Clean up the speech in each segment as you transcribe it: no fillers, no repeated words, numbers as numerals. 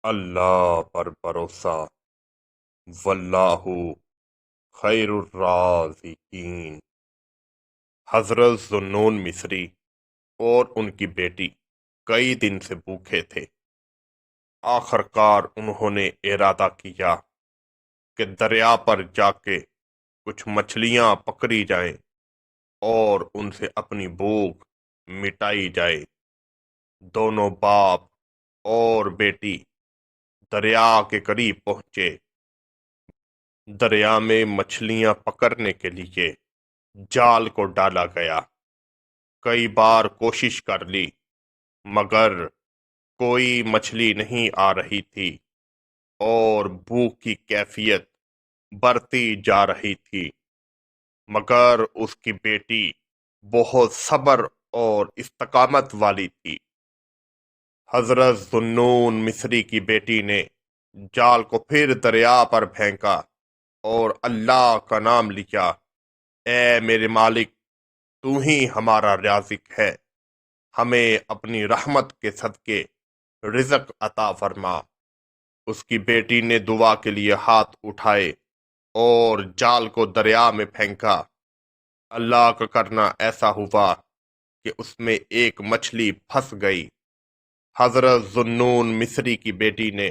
اللہ پر بھروسہ، واللہ خیر الرازقین۔ حضرت ذوالنون مصری اور ان کی بیٹی کئی دن سے بھوکے تھے۔ آخر کار انہوں نے ارادہ کیا کہ دریا پر جا کے کچھ مچھلیاں پکڑی جائیں اور ان سے اپنی بھوک مٹائی جائے۔ دونوں باپ اور بیٹی دریا کے قریب پہنچے۔ دریا میں مچھلیاں پکڑنے کے لیے جال کو ڈالا گیا۔ کئی بار کوشش کر لی مگر کوئی مچھلی نہیں آ رہی تھی اور بھوک کی کیفیت بڑھتی جا رہی تھی، مگر اس کی بیٹی بہت صبر اور استقامت والی تھی۔ حضرت ذوالنون مصری کی بیٹی نے جال کو پھر دریا پر پھینکا اور اللہ کا نام لیا، اے میرے مالک، تو ہی ہمارا رازق ہے، ہمیں اپنی رحمت کے صدقے رزق عطا فرما۔ اس کی بیٹی نے دعا کے لیے ہاتھ اٹھائے اور جال کو دریا میں پھینکا۔ اللہ کا کرنا ایسا ہوا کہ اس میں ایک مچھلی پھنس گئی۔ حضرت ذوالنون مصری کی بیٹی نے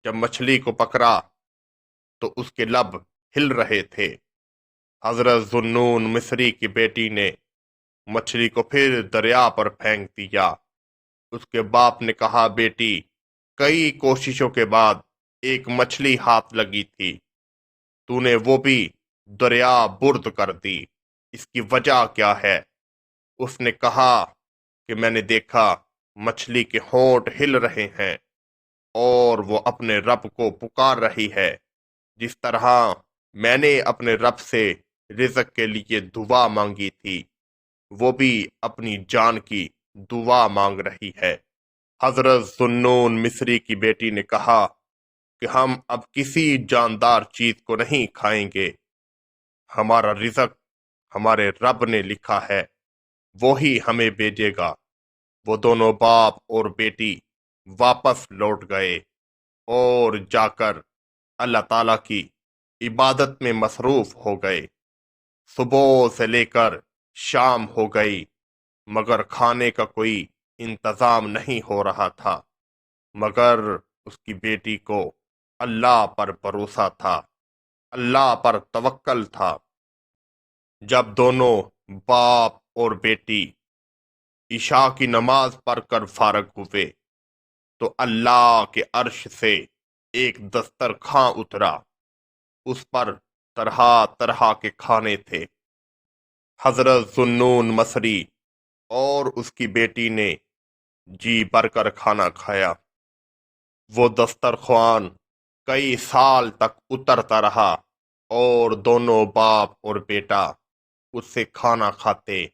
جب مچھلی کو پکڑا تو اس کے لب ہل رہے تھے۔ حضرت ذوالنون مصری کی بیٹی نے مچھلی کو پھر دریا پر پھینک دیا۔ اس کے باپ نے کہا، بیٹی، کئی کوششوں کے بعد ایک مچھلی ہاتھ لگی تھی، تو نے وہ بھی دریا برد کر دی، اس کی وجہ کیا ہے؟ اس نے کہا کہ میں نے دیکھا مچھلی کے ہونٹ ہل رہے ہیں اور وہ اپنے رب کو پکار رہی ہے، جس طرح میں نے اپنے رب سے رزق کے لیے دعا مانگی تھی، وہ بھی اپنی جان کی دعا مانگ رہی ہے۔ حضرت ذوالنون مصری کی بیٹی نے کہا کہ ہم اب کسی جاندار چیز کو نہیں کھائیں گے، ہمارا رزق ہمارے رب نے لکھا ہے، وہی ہمیں بھیجے گا۔ وہ دونوں باپ اور بیٹی واپس لوٹ گئے اور جا کر اللہ تعالیٰ کی عبادت میں مصروف ہو گئے۔ صبح سے لے کر شام ہو گئی مگر کھانے کا کوئی انتظام نہیں ہو رہا تھا، مگر اس کی بیٹی کو اللہ پر بھروسہ تھا، اللہ پر توکل تھا۔ جب دونوں باپ اور بیٹی عشاء کی نماز پڑھ کر فارغ ہوئے تو اللہ کے عرش سے ایک دسترخواں اترا، اس پر طرح طرح کے کھانے تھے۔ حضرت ذوالنون مصری اور اس کی بیٹی نے جی بھر کر کھانا کھایا۔ وہ دسترخوان کئی سال تک اترتا رہا اور دونوں باپ اور بیٹا اس سے کھانا کھاتے۔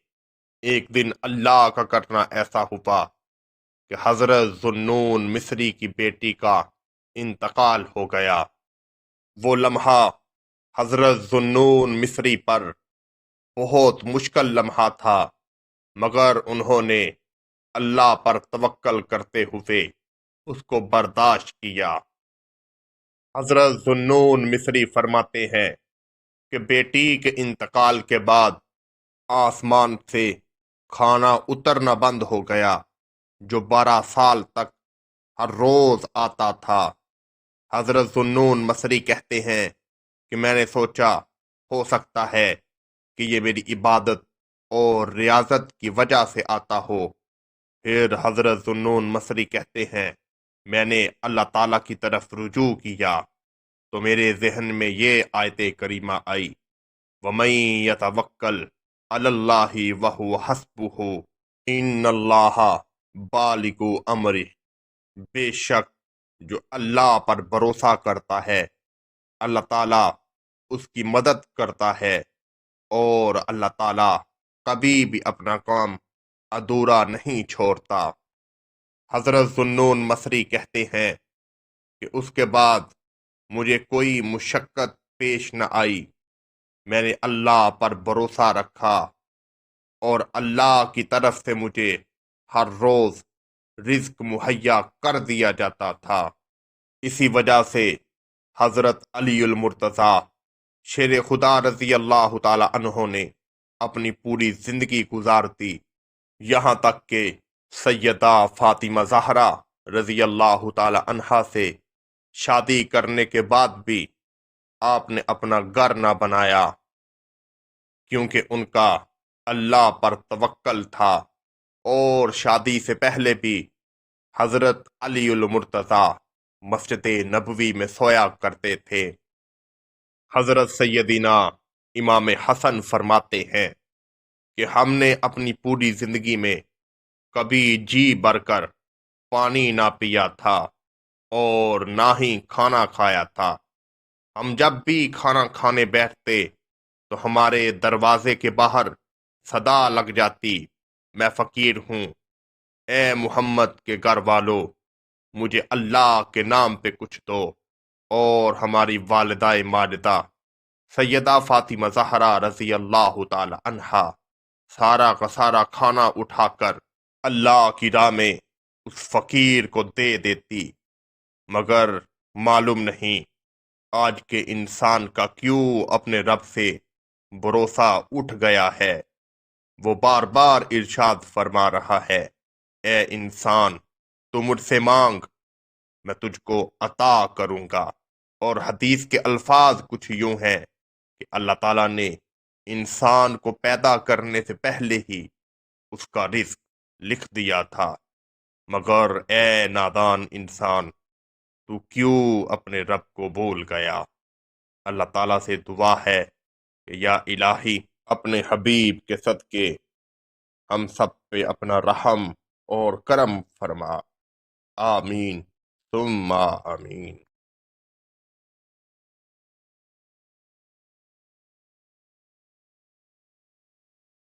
ایک دن اللہ کا کرنا ایسا ہوا کہ حضرت ذوالنون مصری کی بیٹی کا انتقال ہو گیا۔ وہ لمحہ حضرت ذوالنون مصری پر بہت مشکل لمحہ تھا، مگر انہوں نے اللہ پر توکل کرتے ہوئے اس کو برداشت کیا۔ حضرت ذوالنون مصری فرماتے ہیں کہ بیٹی کے انتقال کے بعد آسمان سے کھانا اترنا بند ہو گیا جو 12 سال تک ہر روز آتا تھا۔ حضرت ذوالنون مصری کہتے ہیں کہ میں نے سوچا ہو سکتا ہے کہ یہ میری عبادت اور ریاضت کی وجہ سے آتا ہو۔ پھر حضرت ذوالنون مصری کہتے ہیں میں نے اللہ تعالیٰ کی طرف رجوع کیا تو میرے ذہن میں یہ آیت کریمہ آئی، وَمَن يَتَوَکَّلْ عَلَى اللَّهِ وَهُوَ حَسْبُهُ إِنَّ اللَّهَ بالغ امرہ۔ بے شک جو اللہ پر بھروسہ کرتا ہے اللہ تعالیٰ اس کی مدد کرتا ہے اور اللہ تعالیٰ کبھی بھی اپنا کام ادھورا نہیں چھوڑتا۔ حضرت ذوالنون مصری کہتے ہیں کہ اس کے بعد مجھے کوئی مشقت پیش نہ آئی، میں نے اللہ پر بھروسہ رکھا اور اللہ کی طرف سے مجھے ہر روز رزق مہیا کر دیا جاتا تھا۔ اسی وجہ سے حضرت علی المرتضیٰ شیر خدا رضی اللہ تعالی عنہ نے اپنی پوری زندگی گزار دی، یہاں تک کہ سیدہ فاطمہ زہرا رضی اللہ تعالی عنہا سے شادی کرنے کے بعد بھی آپ نے اپنا گھر نہ بنایا، کیونکہ ان کا اللہ پر توکل تھا، اور شادی سے پہلے بھی حضرت علی المرتضیٰ مسجد نبوی میں سویا کرتے تھے۔ حضرت سیدنا امام حسن فرماتے ہیں کہ ہم نے اپنی پوری زندگی میں کبھی جی بھر کر پانی نہ پیا تھا اور نہ ہی کھانا کھایا تھا۔ ہم جب بھی کھانا کھانے بیٹھتے تو ہمارے دروازے کے باہر صدا لگ جاتی، میں فقیر ہوں، اے محمد کے گھر والو، مجھے اللہ کے نام پہ کچھ دو۔ اور ہماری والدہ ماجدہ سیدہ فاطمہ زہرا رضی اللہ تعالی عنہا سارا کا سارا کھانا اٹھا کر اللہ کی راہ میں اس فقیر کو دے دیتی، مگر معلوم نہیں آج کے انسان کا کیوں اپنے رب سے بھروسہ اٹھ گیا ہے۔ وہ بار بار ارشاد فرما رہا ہے، اے انسان تو مجھ سے مانگ، میں تجھ کو عطا کروں گا۔ اور حدیث کے الفاظ کچھ یوں ہیں کہ اللہ تعالیٰ نے انسان کو پیدا کرنے سے پہلے ہی اس کا رزق لکھ دیا تھا، مگر اے نادان انسان، تو کیوں اپنے رب کو بھول گیا؟ اللہ تعالیٰ سے دعا ہے کہ یا الہی اپنے حبیب کے صدقے ہم سب پہ اپنا رحم اور کرم فرما، آمین ثم آمین۔